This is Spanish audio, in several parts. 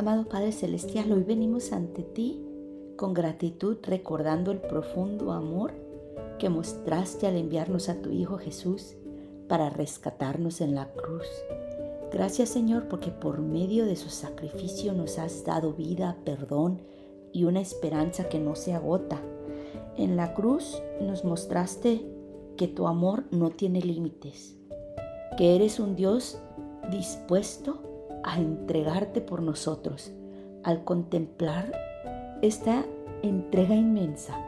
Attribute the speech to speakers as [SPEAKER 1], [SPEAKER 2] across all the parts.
[SPEAKER 1] Amado Padre Celestial, hoy venimos ante ti con gratitud, recordando el profundo amor que mostraste al enviarnos a tu Hijo Jesús para rescatarnos en la cruz. Gracias, Señor, porque por medio de su sacrificio nos has dado vida, perdón y una esperanza que no se agota. En la cruz nos mostraste que tu amor no tiene límites, que eres un Dios dispuesto a entregarte por nosotros. Al contemplar esta entrega inmensa,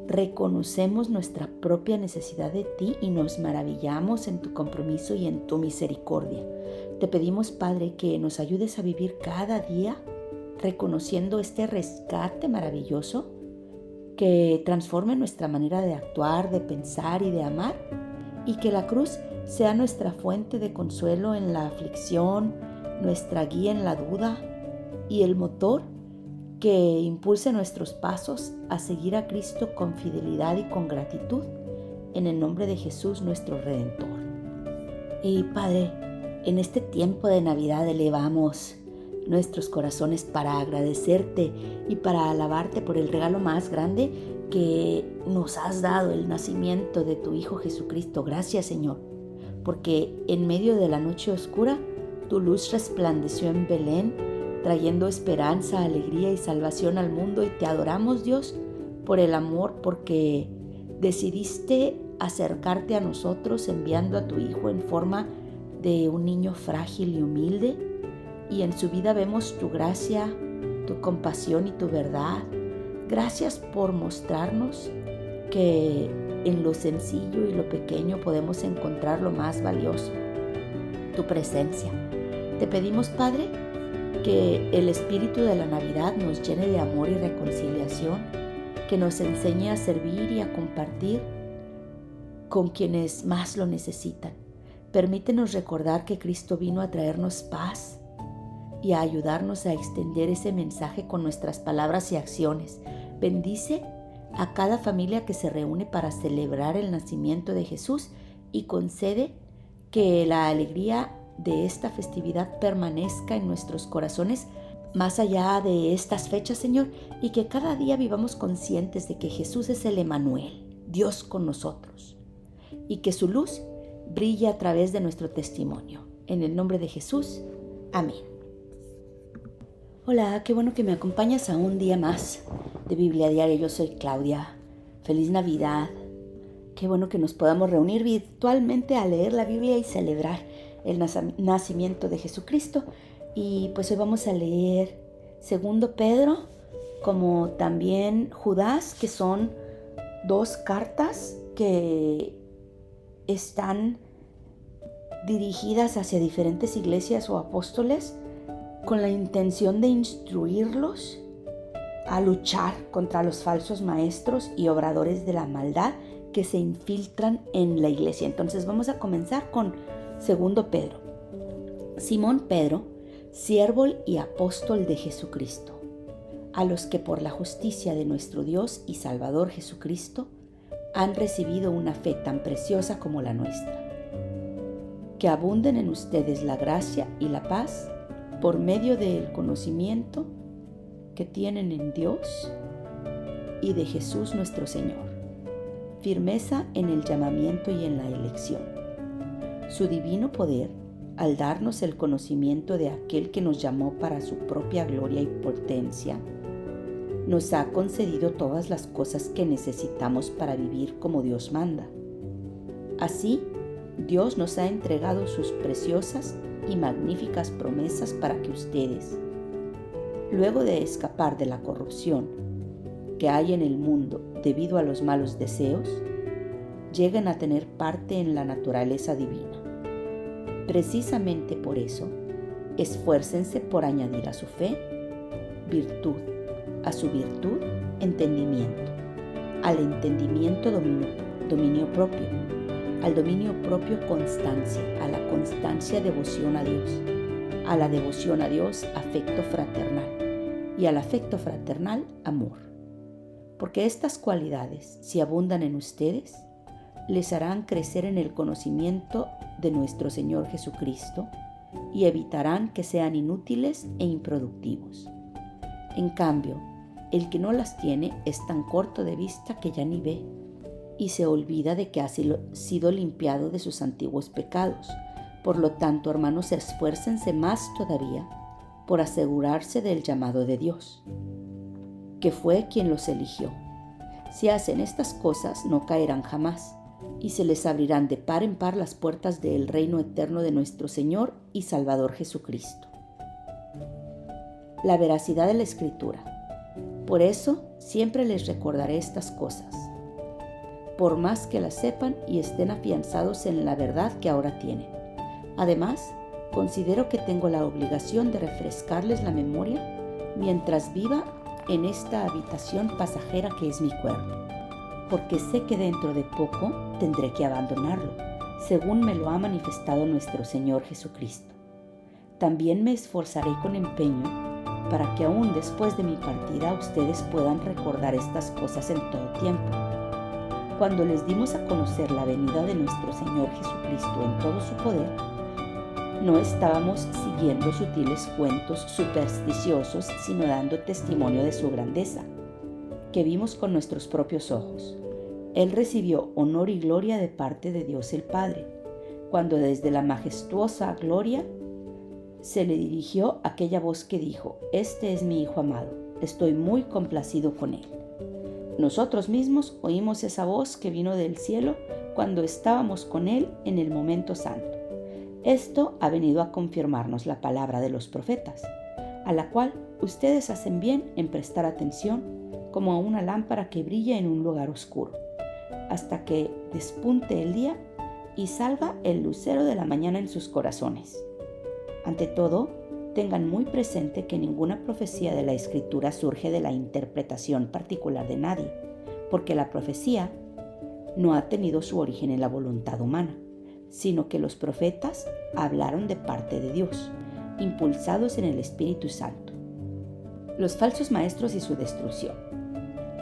[SPEAKER 1] reconocemos nuestra propia necesidad de ti y nos maravillamos en tu compromiso y en tu misericordia. Te pedimos, Padre, que nos ayudes a vivir cada día reconociendo este rescate maravilloso que transforme nuestra manera de actuar, de pensar y de amar, y que la cruz sea nuestra fuente de consuelo en la aflicción, nuestra guía en la duda y el motor que impulse nuestros pasos a seguir a Cristo con fidelidad y con gratitud, en el nombre de Jesús nuestro Redentor. Y Padre, en este tiempo de Navidad elevamos nuestros corazones para agradecerte y para alabarte por el regalo más grande que nos has dado, el nacimiento de tu Hijo Jesucristo. Gracias, Señor, porque en medio de la noche oscura tu luz resplandeció en Belén, trayendo esperanza, alegría y salvación al mundo. Y te adoramos, Dios, por el amor, porque decidiste acercarte a nosotros enviando a tu Hijo en forma de un niño frágil y humilde. Y en su vida vemos tu gracia, tu compasión y tu verdad. Gracias por mostrarnos que en lo sencillo y lo pequeño podemos encontrar lo más valioso, tu presencia. Te pedimos, Padre, que el espíritu de la Navidad nos llene de amor y reconciliación, que nos enseñe a servir y a compartir con quienes más lo necesitan. Permítenos recordar que Cristo vino a traernos paz y a ayudarnos a extender ese mensaje con nuestras palabras y acciones. Bendice a cada familia que se reúne para celebrar el nacimiento de Jesús y concede que la alegría de esta festividad permanezca en nuestros corazones más allá de estas fechas, Señor, y que cada día vivamos conscientes de que Jesús es el Emmanuel, Dios con nosotros, y que su luz brille a través de nuestro testimonio. En el nombre de Jesús, amén. Hola, qué bueno que me acompañas a un día más de Biblia Diaria. Yo soy Claudia. Feliz Navidad. Qué bueno que nos podamos reunir virtualmente a leer la Biblia y celebrar el nacimiento de Jesucristo. Y pues hoy vamos a leer 2 Pedro, como también Judas, que son dos cartas que están dirigidas hacia diferentes iglesias o apóstoles con la intención de instruirlos a luchar contra los falsos maestros y obradores de la maldad que se infiltran en la iglesia. Entonces vamos a comenzar con 2 Pedro. Simón Pedro, siervo y apóstol de Jesucristo, a los que por la justicia de nuestro Dios y Salvador Jesucristo han recibido una fe tan preciosa como la nuestra. Que abunden en ustedes la gracia y la paz por medio del conocimiento que tienen en Dios y de Jesús nuestro Señor. Firmeza en el llamamiento y en la elección. Su divino poder, al darnos el conocimiento de aquel que nos llamó para su propia gloria y potencia, nos ha concedido todas las cosas que necesitamos para vivir como Dios manda. Así, Dios nos ha entregado sus preciosas y magníficas promesas para que ustedes, luego de escapar de la corrupción que hay en el mundo debido a los malos deseos, lleguen a tener parte en la naturaleza divina. Precisamente por eso, esfuércense por añadir a su fe virtud, a su virtud entendimiento, al entendimiento dominio propio, al dominio propio constancia, a la constancia devoción a Dios, a la devoción a Dios afecto fraternal y al afecto fraternal amor. Porque estas cualidades, si abundan en ustedes, les harán crecer en el conocimiento de nuestro Señor Jesucristo y evitarán que sean inútiles e improductivos. En cambio, el que no las tiene es tan corto de vista que ya ni ve y se olvida de que ha sido limpiado de sus antiguos pecados. Por lo tanto, hermanos, esfuércense más todavía por asegurarse del llamado de Dios, que fue quien los eligió. Si hacen estas cosas, no caerán jamás, y se les abrirán de par en par las puertas del reino eterno de nuestro Señor y Salvador Jesucristo. La veracidad de la Escritura. Por eso, siempre les recordaré estas cosas, por más que las sepan y estén afianzados en la verdad que ahora tienen. Además, considero que tengo la obligación de refrescarles la memoria mientras viva en esta habitación pasajera que es mi cuerpo, porque sé que dentro de poco tendré que abandonarlo, según me lo ha manifestado nuestro Señor Jesucristo. También me esforzaré con empeño para que aún después de mi partida ustedes puedan recordar estas cosas en todo tiempo. Cuando les dimos a conocer la venida de nuestro Señor Jesucristo en todo su poder, no estábamos siguiendo sutiles cuentos supersticiosos, sino dando testimonio de su grandeza, que vimos con nuestros propios ojos. Él recibió honor y gloria de parte de Dios el Padre, cuando desde la majestuosa gloria se le dirigió aquella voz que dijo: «Este es mi Hijo amado, estoy muy complacido con él». Nosotros mismos oímos esa voz que vino del cielo cuando estábamos con él en el momento santo. Esto ha venido a confirmarnos la palabra de los profetas, a la cual ustedes hacen bien en prestar atención como a una lámpara que brilla en un lugar oscuro, hasta que despunte el día y salga el lucero de la mañana en sus corazones. Ante todo, tengan muy presente que ninguna profecía de la Escritura surge de la interpretación particular de nadie, porque la profecía no ha tenido su origen en la voluntad humana, sino que los profetas hablaron de parte de Dios, impulsados en el Espíritu Santo. Los falsos maestros y su destrucción.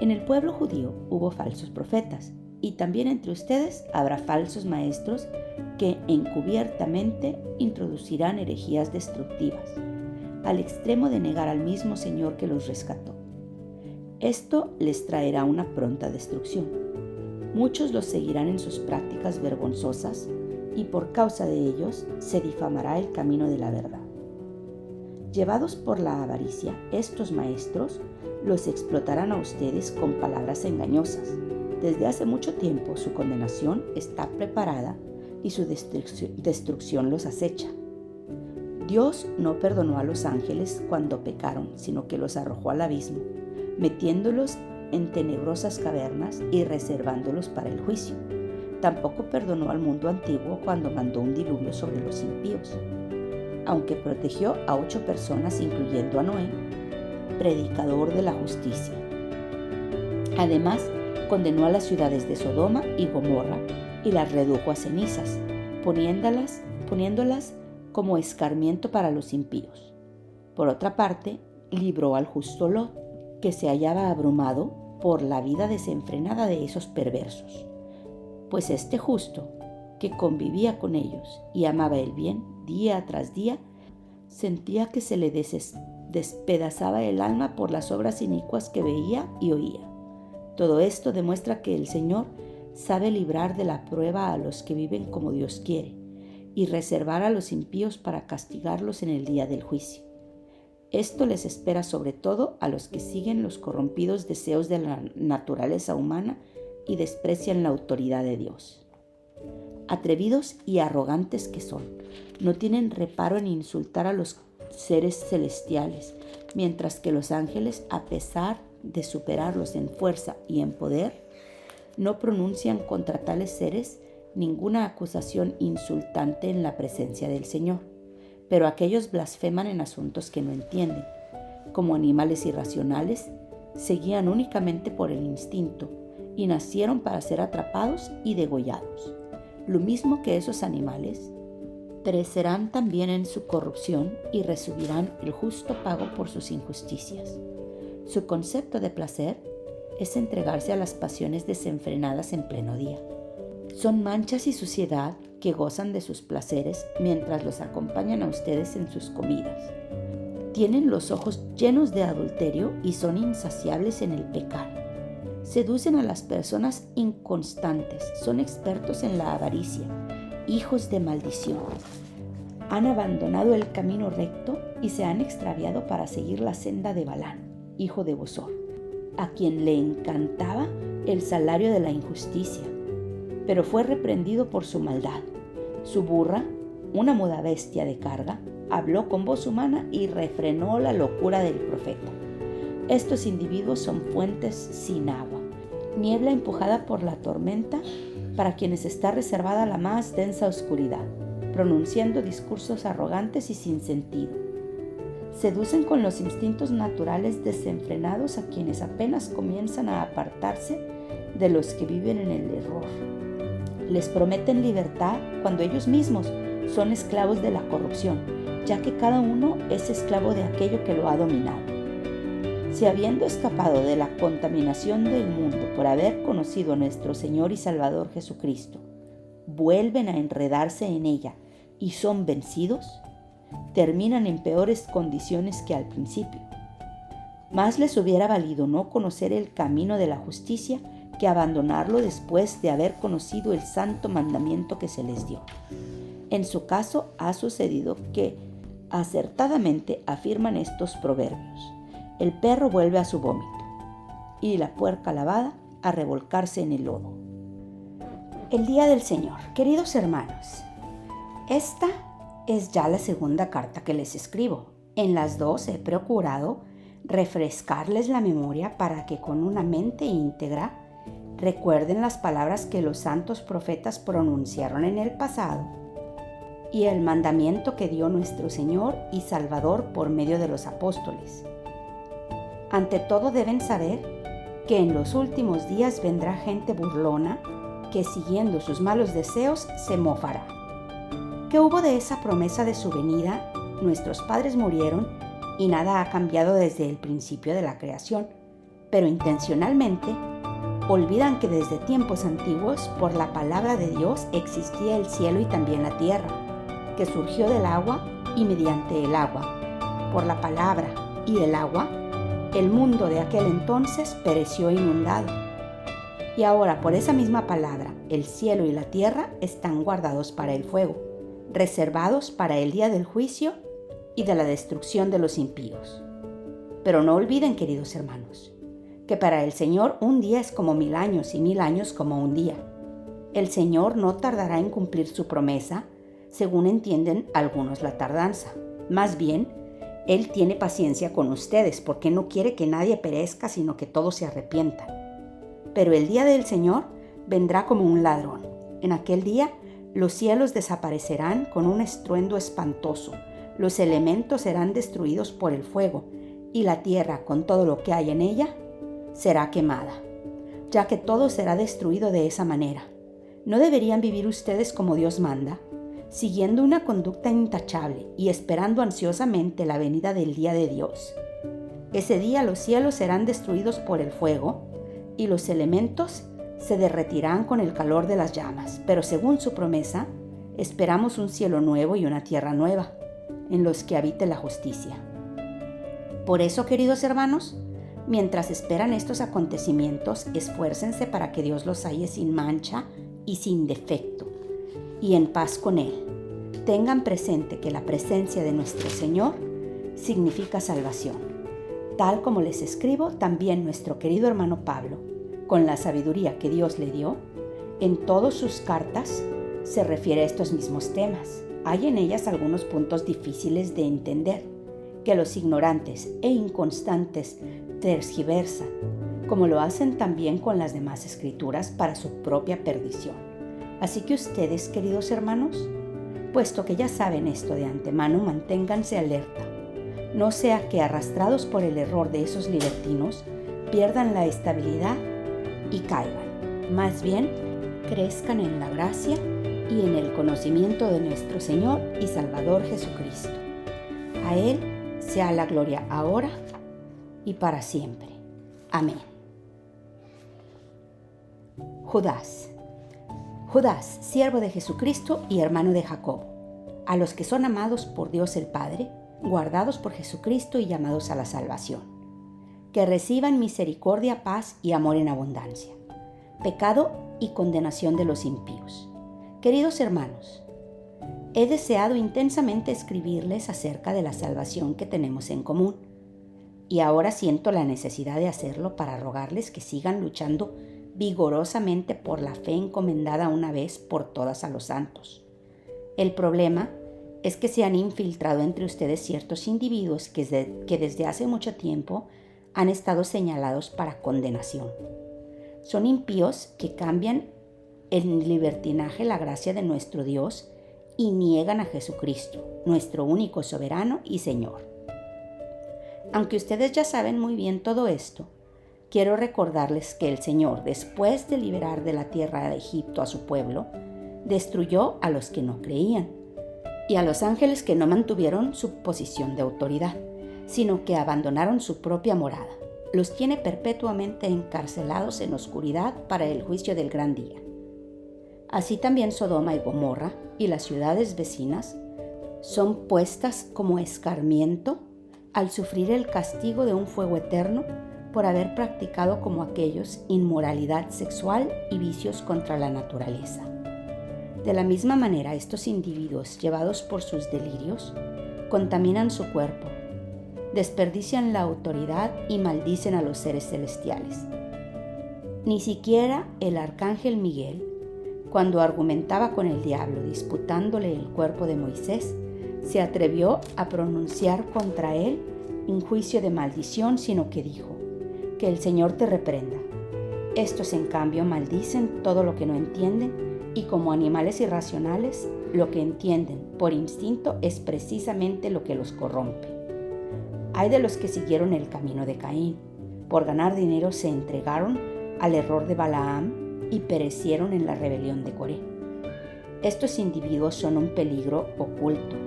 [SPEAKER 1] En el pueblo judío hubo falsos profetas, y también entre ustedes habrá falsos maestros que encubiertamente introducirán herejías destructivas, al extremo de negar al mismo Señor que los rescató. Esto les traerá una pronta destrucción. Muchos los seguirán en sus prácticas vergonzosas, y por causa de ellos se difamará el camino de la verdad. Llevados por la avaricia, estos maestros los explotarán a ustedes con palabras engañosas. Desde hace mucho tiempo su condenación está preparada y su destrucción los acecha. Dios no perdonó a los ángeles cuando pecaron, sino que los arrojó al abismo, metiéndolos en tenebrosas cavernas y reservándolos para el juicio. Tampoco perdonó al mundo antiguo cuando mandó un diluvio sobre los impíos, aunque protegió a 8 personas, incluyendo a Noé, predicador de la justicia. Además, condenó a las ciudades de Sodoma y Gomorra y las redujo a cenizas, poniéndolas como escarmiento para los impíos. Por otra parte, libró al justo Lot, que se hallaba abrumado por la vida desenfrenada de esos perversos. Pues este justo, que convivía con ellos y amaba el bien día tras día, sentía que se le despedazaba el alma por las obras inicuas que veía y oía. Todo esto demuestra que el Señor sabe librar de la prueba a los que viven como Dios quiere y reservar a los impíos para castigarlos en el día del juicio. Esto les espera sobre todo a los que siguen los corrompidos deseos de la naturaleza humana y desprecian la autoridad de Dios. Atrevidos y arrogantes que son, no tienen reparo en insultar a los seres celestiales, mientras que los ángeles, a pesar de superarlos en fuerza y en poder, no pronuncian contra tales seres ninguna acusación insultante en la presencia del Señor. Pero aquellos blasfeman en asuntos que no entienden. Como animales irracionales, se guían únicamente por el instinto y nacieron para ser atrapados y degollados. Lo mismo que esos animales, perecerán también en su corrupción y recibirán el justo pago por sus injusticias. Su concepto de placer es entregarse a las pasiones desenfrenadas en pleno día. Son manchas y suciedad que gozan de sus placeres mientras los acompañan a ustedes en sus comidas. Tienen los ojos llenos de adulterio y son insaciables en el pecar. Seducen a las personas inconstantes, son expertos en la avaricia, hijos de maldición. Han abandonado el camino recto y se han extraviado para seguir la senda de Balán, hijo de Bosor, a quien le encantaba el salario de la injusticia, pero fue reprendido por su maldad. Su burra, una muda bestia de carga, habló con voz humana y refrenó la locura del profeta. Estos individuos son fuentes sin agua, niebla empujada por la tormenta para quienes está reservada la más densa oscuridad, pronunciando discursos arrogantes y sin sentido. Seducen con los instintos naturales desenfrenados a quienes apenas comienzan a apartarse de los que viven en el error. Les prometen libertad cuando ellos mismos son esclavos de la corrupción, ya que cada uno es esclavo de aquello que lo ha dominado. Si habiendo escapado de la contaminación del mundo por haber conocido a nuestro Señor y Salvador Jesucristo, vuelven a enredarse en ella y son vencidos, terminan en peores condiciones que al principio. Más les hubiera valido no conocer el camino de la justicia que abandonarlo después de haber conocido el santo mandamiento que se les dio. En su caso ha sucedido que acertadamente afirman estos proverbios: el perro vuelve a su vómito y la puerca lavada a revolcarse en el lodo. El día del Señor. Queridos hermanos, esta es ya la segunda carta que les escribo. En las dos he procurado refrescarles la memoria para que con una mente íntegra recuerden las palabras que los santos profetas pronunciaron en el pasado y el mandamiento que dio nuestro Señor y Salvador por medio de los apóstoles. Ante todo deben saber que en los últimos días vendrá gente burlona que siguiendo sus malos deseos se mofará. ¿Qué hubo de esa promesa de su venida? Nuestros padres murieron y nada ha cambiado desde el principio de la creación, pero intencionalmente olvidan que desde tiempos antiguos por la palabra de Dios existía el cielo y también la tierra, que surgió del agua y mediante el agua. Por la palabra y el agua, el mundo de aquel entonces pereció inundado. Y ahora por esa misma palabra, el cielo y la tierra están guardados para el fuego, reservados para el día del juicio y de la destrucción de los impíos. Pero no olviden, queridos hermanos, que para el Señor un día es como 1000 años y 1000 años como un día. El Señor no tardará en cumplir su promesa, según entienden algunos la tardanza. Más bien, Él tiene paciencia con ustedes porque no quiere que nadie perezca, sino que todos se arrepientan. Pero el día del Señor vendrá como un ladrón. En aquel día, los cielos desaparecerán con un estruendo espantoso, los elementos serán destruidos por el fuego, y la tierra, con todo lo que hay en ella, será quemada, ya que todo será destruido de esa manera. ¿No deberían vivir ustedes como Dios manda, siguiendo una conducta intachable y esperando ansiosamente la venida del día de Dios? Ese día los cielos serán destruidos por el fuego, y los elementos se derretirán con el calor de las llamas, pero según su promesa, esperamos un cielo nuevo y una tierra nueva, en los que habite la justicia. Por eso, queridos hermanos, mientras esperan estos acontecimientos, esfuércense para que Dios los halle sin mancha y sin defecto, y en paz con Él. Tengan presente que la presencia de nuestro Señor significa salvación. Tal como les escribo, también nuestro querido hermano Pablo, con la sabiduría que Dios le dio, en todas sus cartas se refiere a estos mismos temas. Hay en ellas algunos puntos difíciles de entender, que los ignorantes e inconstantes tergiversan, como lo hacen también con las demás escrituras para su propia perdición. Así que ustedes, queridos hermanos, puesto que ya saben esto de antemano, manténganse alerta. No sea que, arrastrados por el error de esos libertinos, pierdan la estabilidad y caigan. Más bien, crezcan en la gracia y en el conocimiento de nuestro Señor y Salvador Jesucristo. A Él sea la gloria ahora y para siempre. Amén. Judas. Judas, siervo de Jesucristo y hermano de Jacobo, a los que son amados por Dios el Padre, guardados por Jesucristo y llamados a la salvación, que reciban misericordia, paz y amor en abundancia, pecado y condenación de los impíos. Queridos hermanos, he deseado intensamente escribirles acerca de la salvación que tenemos en común, y ahora siento la necesidad de hacerlo para rogarles que sigan luchando vigorosamente por la fe encomendada una vez por todas a los santos. El problema es que se han infiltrado entre ustedes ciertos individuos que desde hace mucho tiempo han estado señalados para condenación. Son impíos que cambian en libertinaje la gracia de nuestro Dios y niegan a Jesucristo, nuestro único soberano y Señor. Aunque ustedes ya saben muy bien todo esto, quiero recordarles que el Señor, después de liberar de la tierra de Egipto a su pueblo, destruyó a los que no creían y a los ángeles que no mantuvieron su posición de autoridad, sino que abandonaron su propia morada. Los tiene perpetuamente encarcelados en oscuridad para el juicio del gran día. Así también Sodoma y Gomorra y las ciudades vecinas son puestas como escarmiento al sufrir el castigo de un fuego eterno por haber practicado como aquellos inmoralidad sexual y vicios contra la naturaleza. De la misma manera, estos individuos, llevados por sus delirios, contaminan su cuerpo, desperdician la autoridad y maldicen a los seres celestiales. Ni siquiera el arcángel Miguel, cuando argumentaba con el diablo disputándole el cuerpo de Moisés, se atrevió a pronunciar contra él un juicio de maldición, sino que dijo: que el Señor te reprenda. Estos, en cambio, maldicen todo lo que no entienden, y como animales irracionales, lo que entienden por instinto es precisamente lo que los corrompe. Hay de los que siguieron el camino de Caín. Por ganar dinero se entregaron al error de Balaam y perecieron en la rebelión de Coré. Estos individuos son un peligro oculto.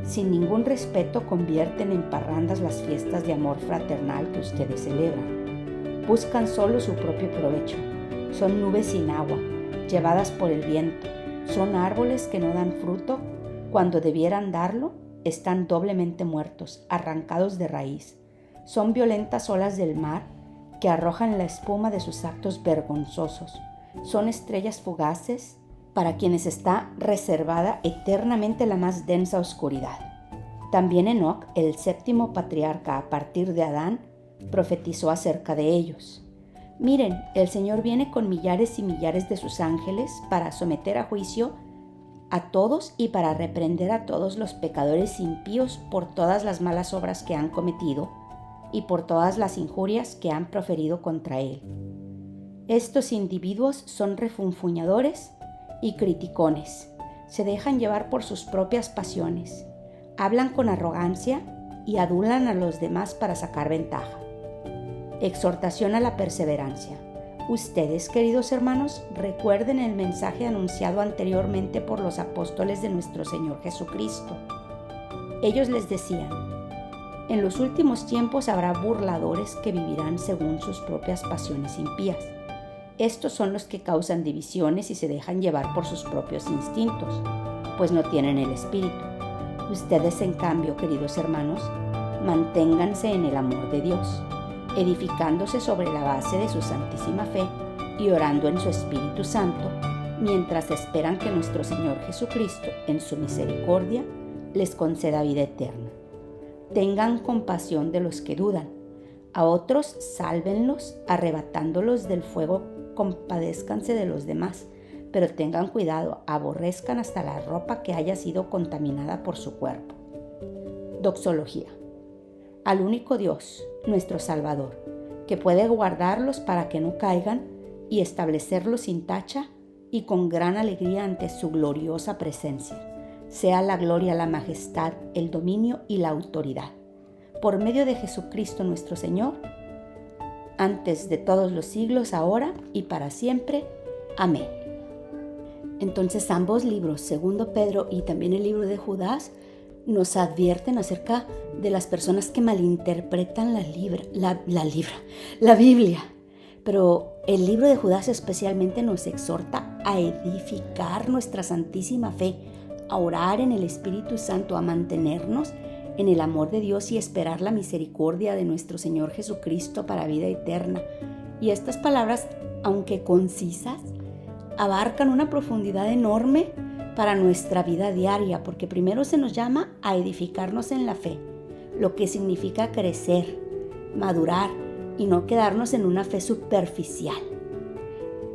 [SPEAKER 1] Sin ningún respeto convierten en parrandas las fiestas de amor fraternal que ustedes celebran. Buscan solo su propio provecho. Son nubes sin agua, llevadas por el viento. Son árboles que no dan fruto cuando debieran darlo. Están doblemente muertos, arrancados de raíz. Son violentas olas del mar que arrojan la espuma de sus actos vergonzosos. Son estrellas fugaces para quienes está reservada eternamente la más densa oscuridad. También Enoc, el séptimo patriarca a partir de Adán, profetizó acerca de ellos. Miren, el Señor viene con millares y millares de sus ángeles para someter a juicio a todos y para reprender a todos los pecadores impíos por todas las malas obras que han cometido y por todas las injurias que han proferido contra Él. Estos individuos son refunfuñadores y criticones, se dejan llevar por sus propias pasiones, hablan con arrogancia y adulan a los demás para sacar ventaja. Exhortación a la perseverancia. Ustedes, queridos hermanos, recuerden el mensaje anunciado anteriormente por los apóstoles de nuestro Señor Jesucristo. Ellos les decían: en los últimos tiempos habrá burladores que vivirán según sus propias pasiones impías. Estos son los que causan divisiones y se dejan llevar por sus propios instintos, pues no tienen el Espíritu. Ustedes, en cambio, queridos hermanos, manténganse en el amor de Dios, edificándose sobre la base de su santísima fe y orando en su Espíritu Santo, mientras esperan que nuestro Señor Jesucristo, en su misericordia, les conceda vida eterna. Tengan compasión de los que dudan. A otros sálvenlos, arrebatándolos del fuego. Compadézcanse de los demás, pero tengan cuidado, aborrezcan hasta la ropa que haya sido contaminada por su cuerpo. Doxología. Al único Dios, nuestro Salvador, que puede guardarlos para que no caigan y establecerlos sin tacha y con gran alegría ante su gloriosa presencia, sea la gloria, la majestad, el dominio y la autoridad, por medio de Jesucristo nuestro Señor, antes de todos los siglos, ahora y para siempre. Amén. Entonces ambos libros, segundo Pedro y también el libro de Judas, nos advierten acerca de las personas que malinterpretan la Biblia. Pero el libro de Judas especialmente nos exhorta a edificar nuestra santísima fe, a orar en el Espíritu Santo, a mantenernos en el amor de Dios y esperar la misericordia de nuestro Señor Jesucristo para vida eterna. Y estas palabras, aunque concisas, abarcan una profundidad enorme para nuestra vida diaria, porque primero se nos llama a edificarnos en la fe, lo que significa crecer, madurar y no quedarnos en una fe superficial.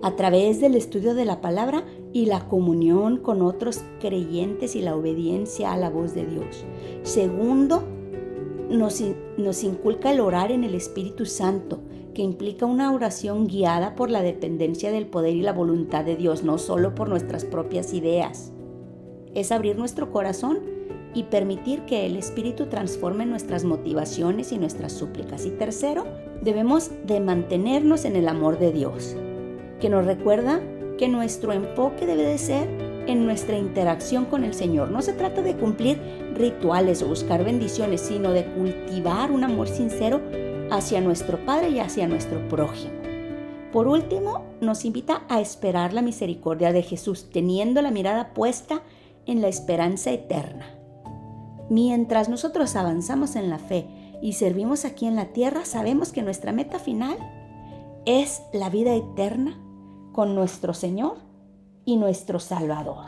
[SPEAKER 1] A través del estudio de la palabra y la comunión con otros creyentes y la obediencia a la voz de Dios. Segundo, nos inculca el orar en el Espíritu Santo, que implica una oración guiada por la dependencia del poder y la voluntad de Dios, no solo por nuestras propias ideas. Es abrir nuestro corazón y permitir que el Espíritu transforme nuestras motivaciones y nuestras súplicas. Y tercero, debemos de mantenernos en el amor de Dios, que nos recuerda que nuestro enfoque debe de ser en nuestra interacción con el Señor. No se trata de cumplir rituales o buscar bendiciones, sino de cultivar un amor sincero hacia nuestro Padre y hacia nuestro prójimo. Por último, nos invita a esperar la misericordia de Jesús, teniendo la mirada puesta en la esperanza eterna. Mientras nosotros avanzamos en la fe y servimos aquí en la tierra, sabemos que nuestra meta final es la vida eterna con nuestro Señor y nuestro Salvador.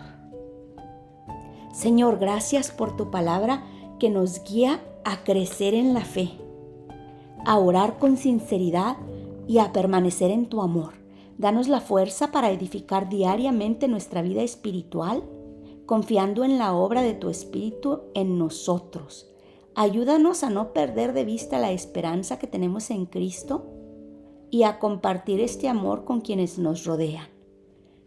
[SPEAKER 1] Señor, gracias por tu palabra que nos guía a crecer en la fe, a orar con sinceridad y a permanecer en tu amor. Danos la fuerza para edificar diariamente nuestra vida espiritual, confiando en la obra de tu Espíritu en nosotros. Ayúdanos a no perder de vista la esperanza que tenemos en Cristo y a compartir este amor con quienes nos rodean.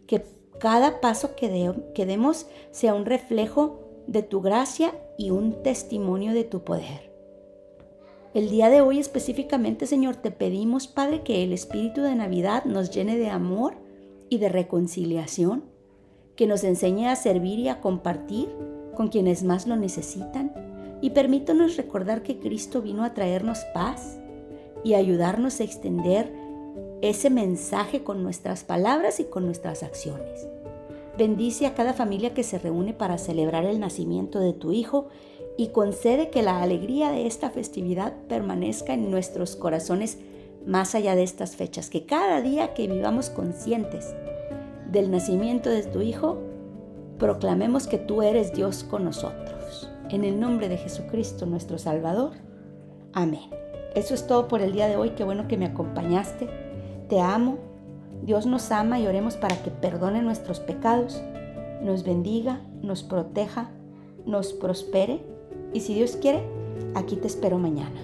[SPEAKER 1] Que cada paso que demos sea un reflejo de tu gracia y un testimonio de tu poder. El día de hoy específicamente, Señor, te pedimos, Padre, que el espíritu de Navidad nos llene de amor y de reconciliación, que nos enseñe a servir y a compartir con quienes más lo necesitan, y permítanos recordar que Cristo vino a traernos paz y ayudarnos a extender ese mensaje con nuestras palabras y con nuestras acciones. Bendice a cada familia que se reúne para celebrar el nacimiento de tu Hijo y concede que la alegría de esta festividad permanezca en nuestros corazones más allá de estas fechas, que cada día que vivamos conscientes del nacimiento de tu Hijo, proclamemos que tú eres Dios con nosotros. En el nombre de Jesucristo, nuestro Salvador. Amén. Eso es todo por el día de hoy. Qué bueno que me acompañaste. Te amo. Dios nos ama y oremos para que perdone nuestros pecados, nos bendiga, nos proteja, nos prospere. Y si Dios quiere, aquí te espero mañana.